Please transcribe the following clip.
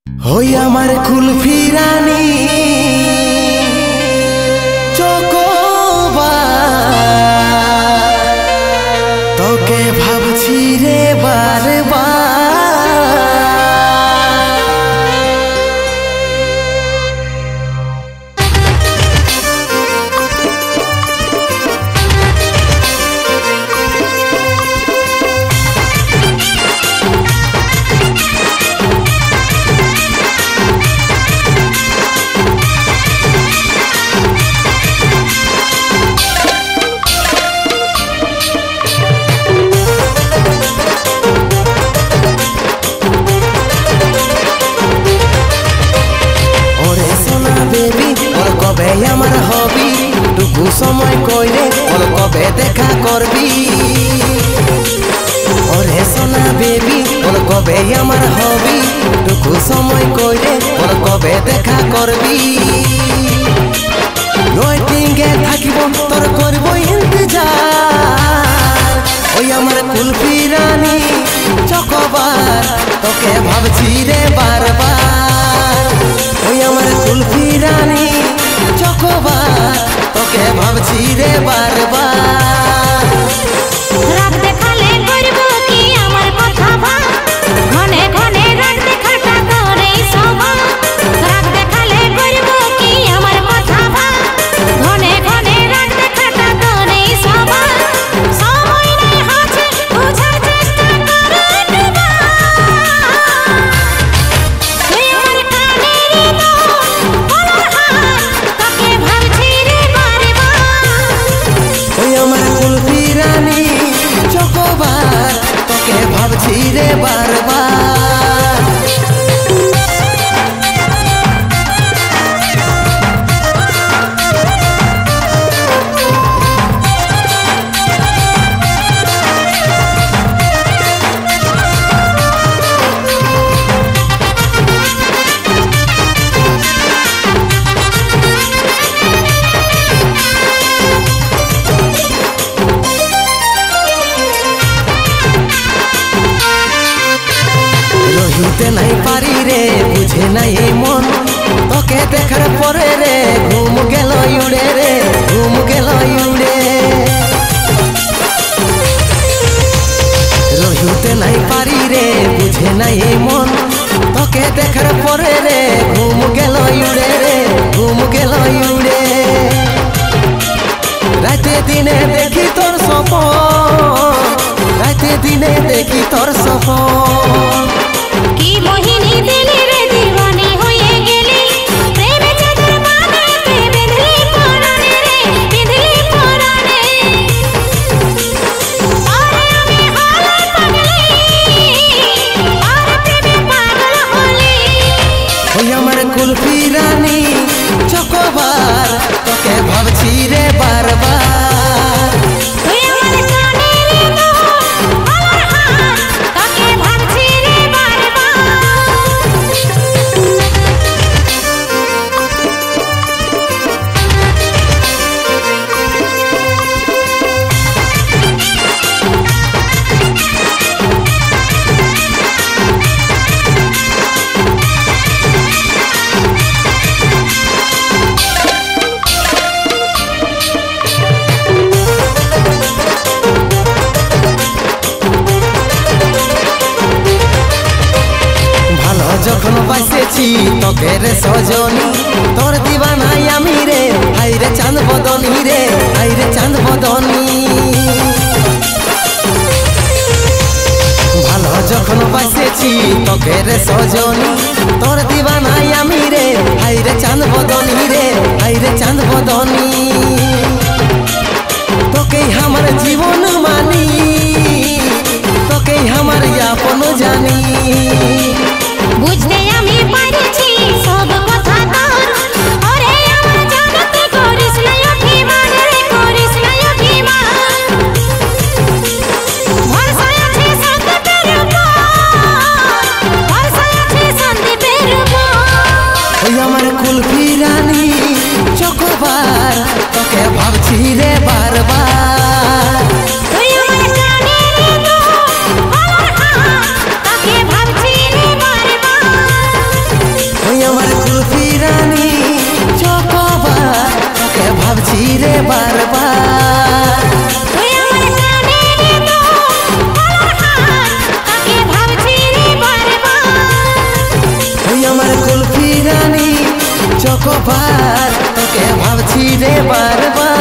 होई আমার কুলফি রানী চকোবার তোকে ভাবছি রে বারবার আমার হবি টুকু সময় কইরে ওর কবে দেখা করবি ওরে সোনা বেবি ওর কবে আমার হবি টুকু সময় কইরে ওর কবে দেখা করবি ওয়েটিং এ থাকিব তোর করব ইন্তজার ওই আমার কুলফি রানী চকোবার তোকে ভাবছি রে বারবার ওই আমার কুলফি রানী চকোবার তোকে ভাবছি রে বারবার রাত দেখালে করব কি আমার কথা ভাব ঘনে ঘনে রাত দেখাটা করে সবা রাত দেখালে করব কি আমার কথা ভাব ঘনে ঘনে রাত দেখাটা করে সবা সময় নেই হাতে বুঝার চেষ্টা করে দিবা তুই আমার কানেরই তো বলার হাত তোকে ভাবছি রে বারবার ওই আমার কুলফি রানী চকোবার তোকে ভাবছি রে বারবার রহিতে নাই পারি রে বুঝে নাই এই মন তোকে দেখার পরে রে ঘুম গেল উড়ে রে ঘুম গেল উড়ে রহিতে নাই পারি রে বুঝে নাই এই মন তোকে দেখার পরে রে ঘুম গেল উড়ে রে ঘুম গেল উড়ে রাতে দিনে দেখি তোর স্বপ্ন রাতে দিনে দেখি তোর স্বপ্ন কি মোহিনী দিলি রে দিওয়ানি হয়ে গেলি প্রেমে চাদর বাঁধতে বেঁধলি পরাণে রে বেঁধলি পরাণে আরে আমি হলাম পাগলি আর প্রেমে পাগল হলি ওই আমার কুলফি রানী চকোবার তোকে ভাবছি রে বারবার তুই আমার কানেরই তো বলার হাত তোকে ভাবছি রে বারবার ভালো যখন বাসেছি তোকে রে সজনী তোর দিবানাই আমি রে হাই রে চাঁদ বদনী রে হাই রে চাঁদ বদনী ভালো যখন বাসেছি তোকে রে সজনী তোর দিবানাই আমি রে হাই রে চাঁদ বদনী রে হাই রে চাঁদ বদনী তোকেই আমার জীবন মানি তোকেই আমার আপন জানি বুঝতে আমি পারছি সব কথা তোর ওরে আমার জগতে করিস না অভিমান রে করিস না অভিমান ভরসা আছে সন্দীপের উপর ভরসা আছে সন্দীপের উপর ওই আমার কুলফি রানী চকোবার তোকে ভাবছি রে বারবার কবার তোকে ভাবছি রে বারবার